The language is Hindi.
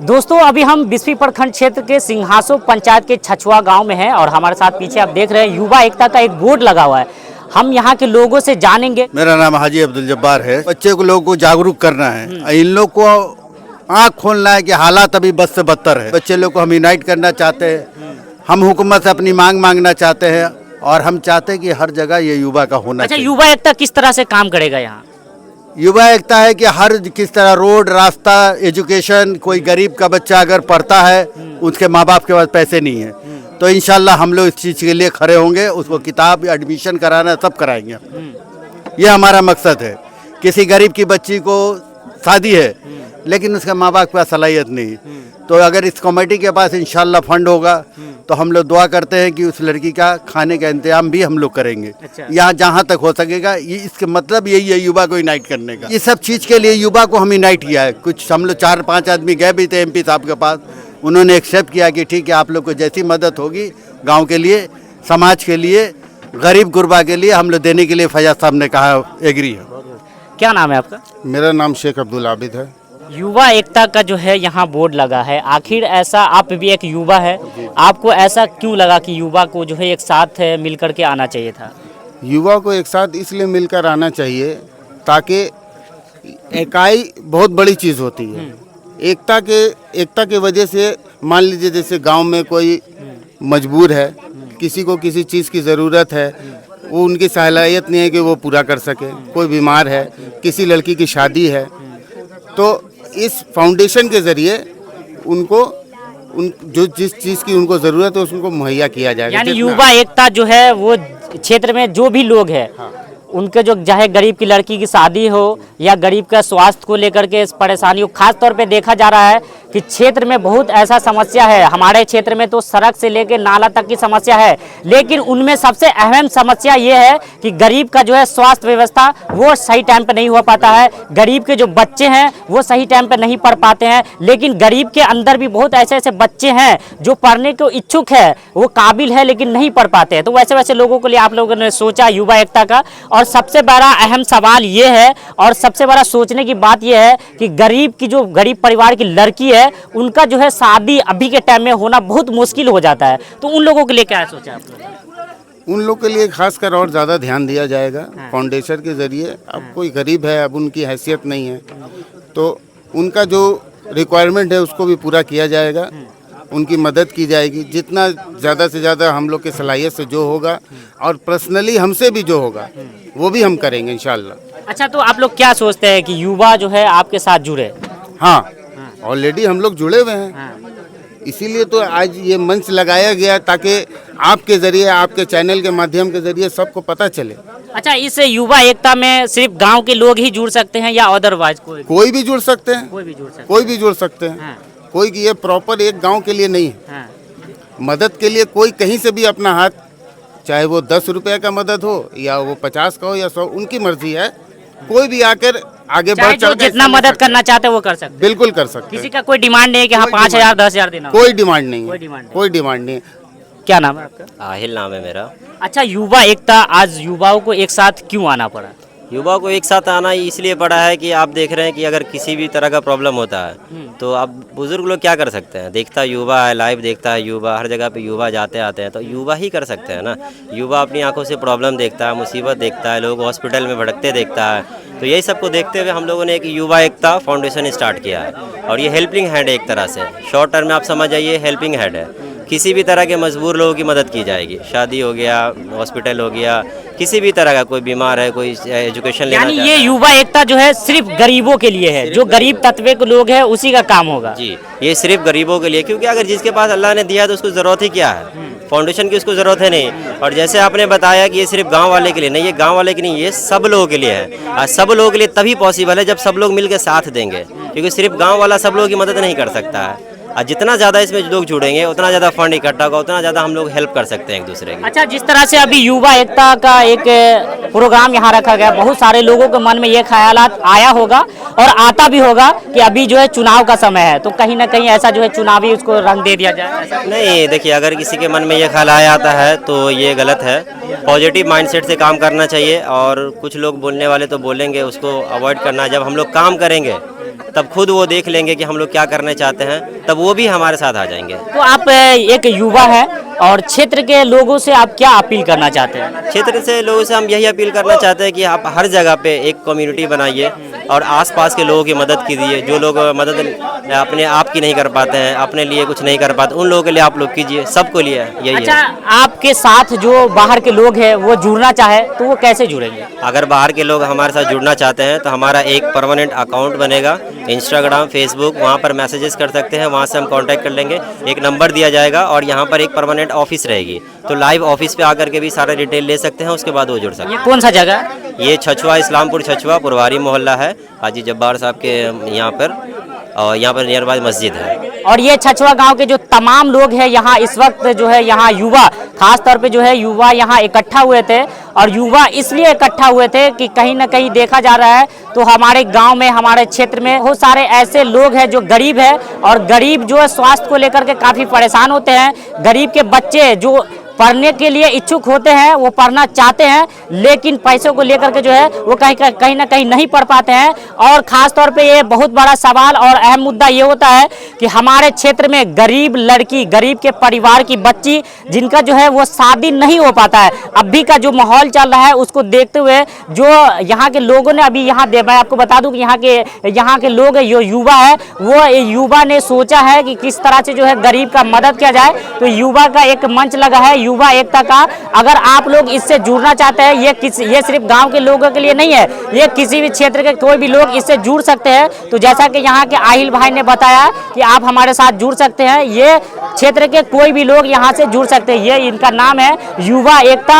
दोस्तों अभी हम बिस्फी प्रखंड क्षेत्र के सिंहासो पंचायत के छछुआ गांव में हैं और हमारे साथ पीछे आप देख रहे हैं युवा एकता का एक बोर्ड लगा हुआ है। हम यहाँ के लोगों से जानेंगे। मेरा नाम हाजी अब्दुल जब्बार है। बच्चे को लोगों को जागरूक करना है, इन लोग को आँख खोलना है कि हालात अभी बद से बदतर है। बच्चे लोग को हम यूनाइट करना चाहते हैं, हम हुकूमत से अपनी मांग मांगना चाहते हैं और हम चाहते हैं कि हर जगह ये युवा का होना चाहिए। युवा एकता किस तरह से काम करेगा यहाँ? युवा एकता है कि हर किस तरह रोड, रास्ता, एजुकेशन, कोई गरीब का बच्चा अगर पढ़ता है उसके माँ बाप के पास पैसे नहीं है तो इंशाल्लाह हम लोग इस चीज़ के लिए खड़े होंगे, उसको किताब एडमिशन कराना सब कराएंगे। ये हमारा मकसद है। किसी गरीब की बच्ची को शादी है लेकिन उसके माँ बाप के पास सलाहियत नहीं, तो अगर इस कमेटी के पास इंशाल्लाह फंड होगा तो हम लोग दुआ करते हैं कि उस लड़की का खाने का इंतजाम भी हम लोग करेंगे। यहाँ जहाँ तक हो सकेगा, ये इसके मतलब यही है युवा को यूनाइट करने का। ये सब चीज़ के लिए युवा को हम यूनाइट किया है। कुछ हम लोग 4-5 आदमी गए भी थे MP साहब के पास, उन्होंने एक्सेप्ट किया कि ठीक है आप लोग को जैसी मदद होगी गाँव के लिए, समाज के लिए, गरीब गुरबा के लिए हम लोग देने के लिए फैयाज साहब ने कहा एग्री है। क्या नाम है आपका? मेरा नाम शेख अब्दुल आबिद है। युवा एकता का जो है यहाँ बोर्ड लगा है, आखिर ऐसा, आप भी एक युवा है, आपको ऐसा क्यों लगा कि युवा को जो है एक साथ मिल करके आना चाहिए था? युवा को एक साथ इसलिए मिलकर आना चाहिए ताकि इकाई बहुत बड़ी चीज़ होती है। एकता के वजह से मान लीजिए जैसे गांव में कोई मजबूर है, किसी को किसी चीज़ की ज़रूरत है, वो उनकी सलाहियत नहीं है कि वो पूरा कर सके, कोई बीमार है, किसी लड़की की शादी है, तो इस फाउंडेशन के ज़रिए उनको जो जिस चीज़ की उनको ज़रूरत है उसको मुहैया किया जाएगा। यानी युवा एकता जो है वो क्षेत्र में जो भी लोग हैं उनके, जो चाहे गरीब की लड़की की शादी हो या गरीब का स्वास्थ्य को लेकर के परेशानी हो, खास तौर पे देखा जा रहा है कि क्षेत्र में बहुत ऐसा समस्या है। हमारे क्षेत्र में तो सड़क से लेकर नाला तक की समस्या है, लेकिन उनमें सबसे अहम समस्या ये है कि गरीब का जो है स्वास्थ्य व्यवस्था वो सही टाइम पे नहीं हो पाता है। गरीब के जो बच्चे हैं वो सही टाइम पे नहीं पढ़ पाते हैं, लेकिन गरीब के अंदर भी बहुत ऐसे ऐसे बच्चे हैं जो पढ़ने को इच्छुक है, वो काबिल है लेकिन नहीं पढ़ पाते हैं। तो वैसे वैसे लोगों के लिए आप लोगों ने सोचा युवा एकता का, और सबसे बड़ा अहम सवाल ये है और सबसे बड़ा सोचने की बात ये है कि गरीब की, जो गरीब परिवार की लड़की है, उनका जो है शादी अभी के टाइम में होना बहुत मुश्किल हो जाता है। तो उन लोगों के लिए क्या सोचा आपने? उन लोग के लिए खासकर और ज़्यादा ध्यान दिया जाएगा फाउंडेशन के ज़रिए। अब कोई गरीब है, अब उनकी हैसियत नहीं है, तो उनका जो रिक्वायरमेंट है उसको भी पूरा किया जाएगा, उनकी मदद की जाएगी जितना ज़्यादा से ज़्यादा हम लोग के सलाहियत से जो होगा, और पर्सनली हमसे भी जो होगा वो भी हम करेंगे इंशाल्लाह। अच्छा, तो आप लोग क्या सोचते हैं कि युवा जो है आपके साथ जुड़े? हाँ, ऑलरेडी हम लोग जुड़े हुए हैं, इसीलिए तो आज ये मंच लगाया गया ताकि आपके ज़रिए, आपके चैनल के माध्यम के ज़रिए सबको पता चले। अच्छा, इस युवा एकता में सिर्फ गांव के लोग ही जुड़ सकते हैं या अदरवाइज कोई भी जुड़ सकते हैं? कोई भी जुड़ सकते हैं। कोई भी जुड़ सकते हैं। कोई ये प्रॉपर एक गांव के लिए नहीं है। मदद के लिए कोई कहीं से भी अपना हाथ, चाहे वो 10 रुपये का मदद हो या वो 50 का हो या 100, उनकी मर्जी है। कोई भी आकर आगे बढ़ चढ़ जितना मदद करना चाहते हैं वो कर सकते हैं। बिल्कुल कर सकते हैं। किसी का कोई डिमांड नहीं है कि हाँ 5,000 10,000 देना। कोई डिमांड नहीं है, कोई डिमांड नहीं है। क्या नाम है आपका? आहिल नाम है मेरा। अच्छा, युवा एकता आज युवाओं को एक साथ क्यों आना पड़ा? युवा को एक साथ आना इसलिए पड़ा है कि आप देख रहे हैं कि अगर किसी भी तरह का प्रॉब्लम होता है तो अब बुजुर्ग लोग क्या कर सकते हैं? देखता युवा है, लाइव देखता है युवा, हर जगह पे युवा जाते आते हैं, तो युवा ही कर सकते हैं ना। युवा अपनी आंखों से प्रॉब्लम देखता है, मुसीबत देखता है, लोग हॉस्पिटल में भटकते देखता है, तो यही सबको देखते हुए हम लोगों ने एक युवा एकता फाउंडेशन स्टार्ट किया है। और ये हेल्पिंग हैंड है, एक तरह से शॉर्ट टर्म में आप समझ जाइए हेल्पिंग हैंड है। किसी भी तरह के मजबूर लोगों की मदद की जाएगी, शादी हो गया, हॉस्पिटल हो गया, किसी भी तरह का, कोई बीमार है, कोई एजुकेशन लेना चाहता है। ये युवा एकता जो है सिर्फ गरीबों के लिए है, जो गरीब तत्व के लोग हैं उसी का काम होगा। जी, ये सिर्फ गरीबों के लिए, क्योंकि अगर जिसके पास अल्लाह ने दिया तो उसको ज़रूरत ही क्या है? फाउंडेशन की उसको ज़रूरत है नहीं। और जैसे आपने बताया कि ये सिर्फ गांव वाले के लिए नहीं, ये गांव वाले के नहीं, ये सब लोगों के लिए है। और सब लोगों के लिए तभी पॉसिबल है जब सब लोग मिलकर साथ देंगे, क्योंकि सिर्फ गांव वाला सब लोगों की मदद नहीं कर सकता है। और जितना ज़्यादा इसमें लोग जुड़ेंगे उतना ज़्यादा फंड इकट्ठा होगा, उतना ज़्यादा हम लोग हेल्प कर सकते हैं एक दूसरे की। अच्छा, जिस तरह से अभी युवा एकता का एक प्रोग्राम यहाँ रखा गया, बहुत सारे लोगों के मन में ये ख्यालात आया होगा और आता भी होगा कि अभी जो है चुनाव का समय है, तो कहीं ना कहीं ऐसा जो है चुनावी उसको रंग दे दिया जाए। नहीं, देखिए, अगर किसी के मन में ये ख्याल आया आता है तो ये गलत है। पॉजिटिव माइंडसेट से काम करना चाहिए, और कुछ लोग बोलने वाले तो बोलेंगे, उसको अवॉइड करना है। जब हम लोग काम करेंगे तब खुद वो देख लेंगे कि हम लोग क्या करना चाहते हैं, तब वो भी हमारे साथ आ जाएंगे। तो आप एक युवा हैं और क्षेत्र के लोगों से आप क्या अपील करना चाहते हैं? क्षेत्र से लोगों से हम यही अपील करना चाहते हैं कि आप हर जगह पे एक कम्युनिटी बनाइए और आसपास के लोगों की मदद कीजिए। जो लोग मदद अपने आप की नहीं कर पाते हैं, अपने लिए कुछ नहीं कर पाते, उन लोगों के लिए आप लोग कीजिए, सबको लिए यही अच्छा, है। आपके साथ जो बाहर के लोग हैं वो जुड़ना चाहे तो वो कैसे जुड़ेंगे? अगर बाहर के लोग हमारे साथ जुड़ना चाहते हैं तो हमारा एक परमानेंट अकाउंट बनेगा, इंस्टाग्राम, फेसबुक, वहाँ पर मैसेजेस कर सकते हैं, वहाँ से हम कांटेक्ट कर लेंगे। एक नंबर दिया जाएगा और यहाँ पर एक परमानेंट ऑफिस रहेगी, तो लाइव ऑफिस पे आकर के भी सारा डिटेल ले सकते हैं, उसके बाद वो जुड़ सकते ये कौन सा जगह है? हैं। ये छछुआ, इस्लामपुर छछुआ, पुरवारी मोहल्ला है, हाजी जब्बार साहब के यहाँ पर, और यहाँ पर नियर बाय मस्जिद है। और ये छछुआ गांव के जो तमाम लोग हैं यहाँ इस वक्त जो है यहाँ युवा, खास तौर पे जो है युवा यहाँ इकट्ठा हुए थे। और युवा इसलिए इकट्ठा हुए थे कि कहीं ना कहीं देखा जा रहा है तो हमारे गांव में, हमारे क्षेत्र में बहुत सारे ऐसे लोग हैं जो गरीब है, और गरीब जो है स्वास्थ्य को लेकर के काफ़ी परेशान होते हैं। गरीब के बच्चे जो पढ़ने के लिए इच्छुक होते हैं, वो पढ़ना चाहते हैं, लेकिन पैसों को लेकर के जो है वो कहीं ना कहीं नहीं पढ़ पाते हैं। और ख़ास तौर पे ये बहुत बड़ा सवाल और अहम मुद्दा ये होता है कि हमारे क्षेत्र में गरीब लड़की, गरीब के परिवार की बच्ची जिनका जो है वो शादी नहीं हो पाता है। अभी का जो माहौल चल रहा है उसको देखते हुए जो यहाँ के लोगों ने अभी मैं आपको बता दूं कि यहाँ के लोग जो युवा है, वो युवा ने सोचा है कि किस तरह से जो है गरीब का मदद किया जाए। तो युवा का एक मंच लगा है, युवा एकता का। अगर आप लोग इससे जुड़ना चाहते हैं, ये सिर्फ गांव के लोगों के लिए नहीं है, ये किसी भी क्षेत्र के कोई भी लोग इससे जुड़ सकते हैं। तो जैसा कि यहाँ के आहिल भाई ने बताया कि आप हमारे साथ जुड़ सकते हैं, ये क्षेत्र के कोई भी लोग यहाँ से जुड़ सकते हैं। ये इनका नाम है युवा एकता।